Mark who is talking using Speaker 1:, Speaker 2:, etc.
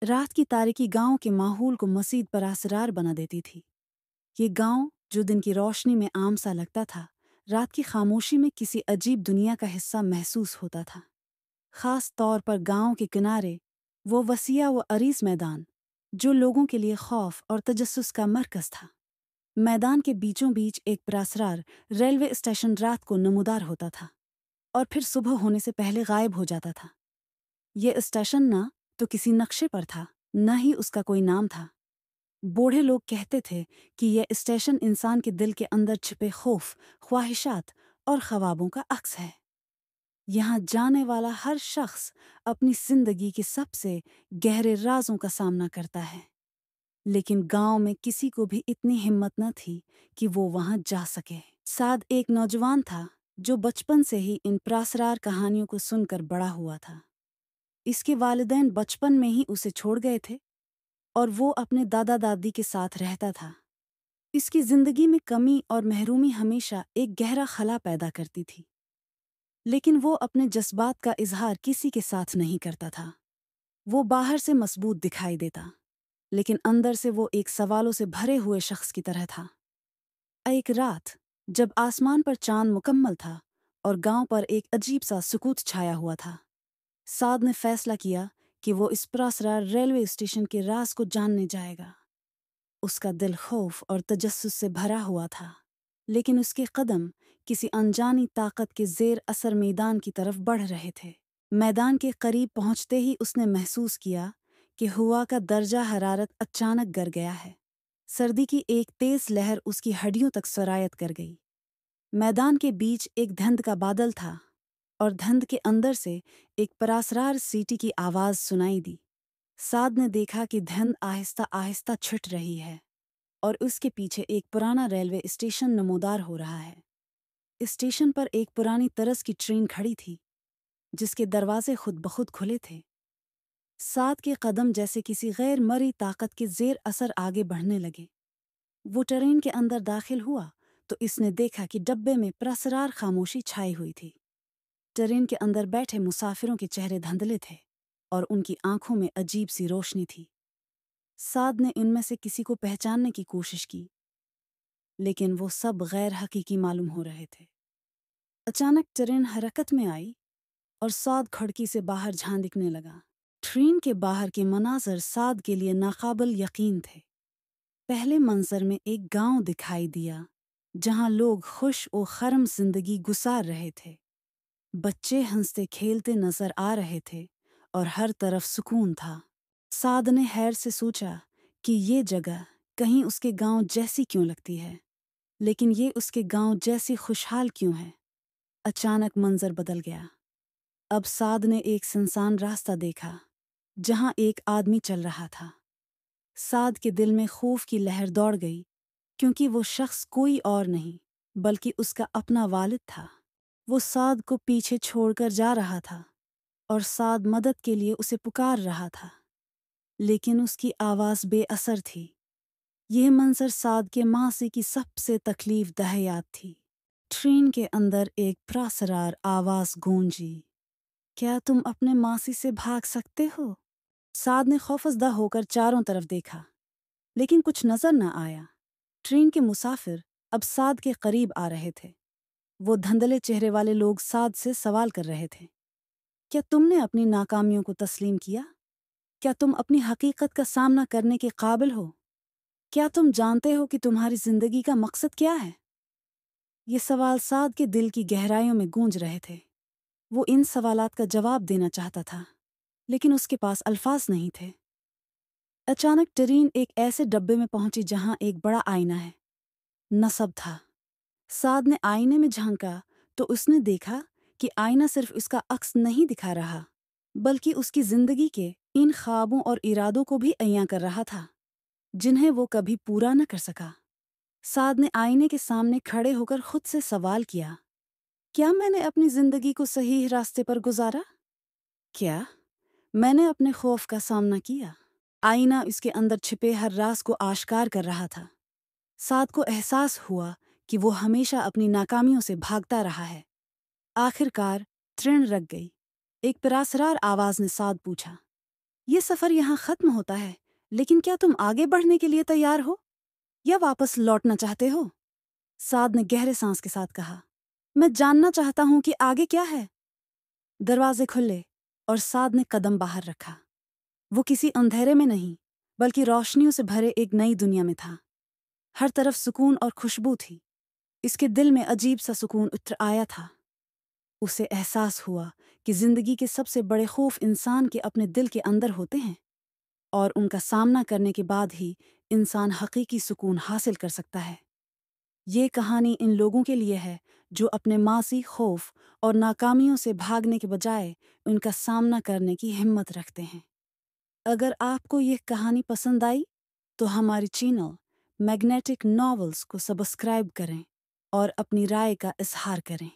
Speaker 1: रात की तारीकी गांव के माहौल को मज़ीद बरअसरार बना देती थी। ये गांव, जो दिन की रोशनी में आम सा लगता था, रात की खामोशी में किसी अजीब दुनिया का हिस्सा महसूस होता था। ख़ास तौर पर गांव के किनारे वो वसीया व अरीज मैदान, जो लोगों के लिए खौफ और तजस्सुस का मरकज़ था। मैदान के बीचों बीच एक पुरअसरार रेलवे स्टेशन रात को नमूदार होता था और फिर सुबह होने से पहले गायब हो जाता था। ये स्टेशन न तो किसी नक्शे पर था, न ही उसका कोई नाम था। बूढ़े लोग कहते थे कि यह स्टेशन इंसान के दिल के अंदर छिपे खौफ, ख्वाहिशात और ख्वाबों का अक्स है। यहाँ जाने वाला हर शख्स अपनी जिंदगी के सबसे गहरे राजों का सामना करता है, लेकिन गांव में किसी को भी इतनी हिम्मत न थी कि वो वहां जा सके। साद एक नौजवान था जो बचपन से ही इन प्रासरार कहानियों को सुनकर बड़ा हुआ था। इसके वालिदैन बचपन में ही उसे छोड़ गए थे और वो अपने दादा दादी के साथ रहता था। इसकी जिंदगी में कमी और महरूमी हमेशा एक गहरा खला पैदा करती थी, लेकिन वो अपने जज्बात का इजहार किसी के साथ नहीं करता था। वो बाहर से मजबूत दिखाई देता, लेकिन अंदर से वो एक सवालों से भरे हुए शख्स की तरह था। एक रात, जब आसमान पर चांद मुकम्मल था और गांव पर एक अजीब सा सुकूत छाया हुआ था, साद ने फैसला किया कि वो इस पुरअसरार रेलवे स्टेशन के राज को जानने जाएगा। उसका दिल खौफ और तजस्सुस से भरा हुआ था, लेकिन उसके कदम किसी अनजानी ताकत के ज़ेर असर मैदान की तरफ बढ़ रहे थे। मैदान के करीब पहुंचते ही उसने महसूस किया कि हवा का दर्जा हरारत अचानक गिर गया है। सर्दी की एक तेज लहर उसकी हड्डियों तक सरायत कर गई। मैदान के बीच एक धुंध का बादल था और धुंध के अंदर से एक परासरार सीटी की आवाज़ सुनाई दी। साद ने देखा कि धुंध आहिस्ता आहिस्ता छुट रही है और उसके पीछे एक पुराना रेलवे स्टेशन नमूदार हो रहा है। स्टेशन पर एक पुरानी तरस की ट्रेन खड़ी थी, जिसके दरवाजे खुद बखुद खुले थे। साद के कदम जैसे किसी गैर मरी ताकत के ज़ेर असर आगे बढ़ने लगे। वो ट्रेन के अंदर दाखिल हुआ तो इसने देखा कि डब्बे में पुरअसरार खामोशी छाई हुई थी। ट्रेन के अंदर बैठे मुसाफिरों के चेहरे धुंधले थे और उनकी आंखों में अजीब सी रोशनी थी। साद ने इनमें से किसी को पहचानने की कोशिश की, लेकिन वो सब गैर हकीकी मालूम हो रहे थे। अचानक ट्रेन हरकत में आई और साद खिड़की से बाहर झांकने लगा। ट्रेन के बाहर के मनाजर साद के लिए नाकाबिल यकीन थे। पहले मंजर में एक गांव दिखाई दिया, जहां लोग खुश और खर्म जिंदगी गुजार रहे थे। बच्चे हंसते खेलते नजर आ रहे थे और हर तरफ सुकून था। साद ने हैर से सोचा कि ये जगह कहीं उसके गांव जैसी क्यों लगती है, लेकिन ये उसके गांव जैसी खुशहाल क्यों है। अचानक मंजर बदल गया। अब साद ने एक सुनसान रास्ता देखा, जहां एक आदमी चल रहा था। साद के दिल में खौफ की लहर दौड़ गई, क्योंकि वो शख्स कोई और नहीं बल्कि उसका अपना वालिद था। वो साद को पीछे छोड़कर जा रहा था और साद मदद के लिए उसे पुकार रहा था, लेकिन उसकी आवाज़ बेअसर थी। यह मंजर साद के मासी की सबसे तकलीफ दह याद थी। ट्रेन के अंदर एक प्रासरार आवाज़ गूंजी, क्या तुम अपने मासी से भाग सकते हो? साद ने खौफजदा होकर चारों तरफ देखा, लेकिन कुछ नजर न आया। ट्रेन के मुसाफिर अब साद के करीब आ रहे थे। वो धुंधले चेहरे वाले लोग साद से सवाल कर रहे थे, क्या तुमने अपनी नाकामियों को तस्लीम किया? क्या तुम अपनी हकीकत का सामना करने के काबिल हो? क्या तुम जानते हो कि तुम्हारी जिंदगी का मकसद क्या है? ये सवाल साद के दिल की गहराइयों में गूंज रहे थे। वो इन सवालात का जवाब देना चाहता था, लेकिन उसके पास अल्फाज नहीं थे। अचानक ट्रेन एक ऐसे डब्बे में पहुंची जहां एक बड़ा आईना है। नसब था। साद ने आईने में झांका तो उसने देखा कि आईना सिर्फ उसका अक्स नहीं दिखा रहा, बल्कि उसकी जिंदगी के इन ख्वाबों और इरादों को भी अय्यां कर रहा था, जिन्हें वो कभी पूरा न कर सका। साद ने आईने के सामने खड़े होकर खुद से सवाल किया, क्या मैंने अपनी जिंदगी को सही रास्ते पर गुजारा? क्या मैंने अपने खौफ का सामना किया? आईना उसके अंदर छिपे हर राज को आश्कार कर रहा था। साद को एहसास हुआ कि वो हमेशा अपनी नाकामियों से भागता रहा है। आखिरकार ट्रेन रुक गई। एक पुरअसरार आवाज ने साद पूछा, یہ سفر یہاں ختم ہوتا ہے، لیکن کیا تم آگے بڑھنے کے لیے تیار ہو یا واپس لوٹنا چاہتے ہو؟ سعد نے گہرے سانس کے ساتھ کہا، میں جاننا چاہتا ہوں کہ آگے کیا ہے۔ دروازے کھلے اور سعد نے قدم باہر رکھا۔ وہ کسی اندھیرے میں نہیں بلکہ روشنیوں سے بھرے ایک نئی دنیا میں تھا۔ ہر طرف سکون اور خوشبو تھی۔ اس کے دل میں عجیب سا سکون اتر آیا تھا۔ اسے احساس ہوا کہ زندگی کے سب سے بڑے خوف انسان کے اپنے دل کے اندر ہوتے ہیں، اور ان کا سامنا کرنے کے بعد ہی انسان حقیقی سکون حاصل کر سکتا ہے۔ یہ کہانی ان لوگوں کے لیے ہے جو اپنے ماضی، خوف اور ناکامیوں سے بھاگنے کے بجائے ان کا سامنا کرنے کی ہمت رکھتے ہیں۔ اگر آپ کو یہ کہانی پسند آئی تو ہماری چینل میگنیٹک ناولز کو سبسکرائب کریں اور اپنی رائے کا اظہار کریں۔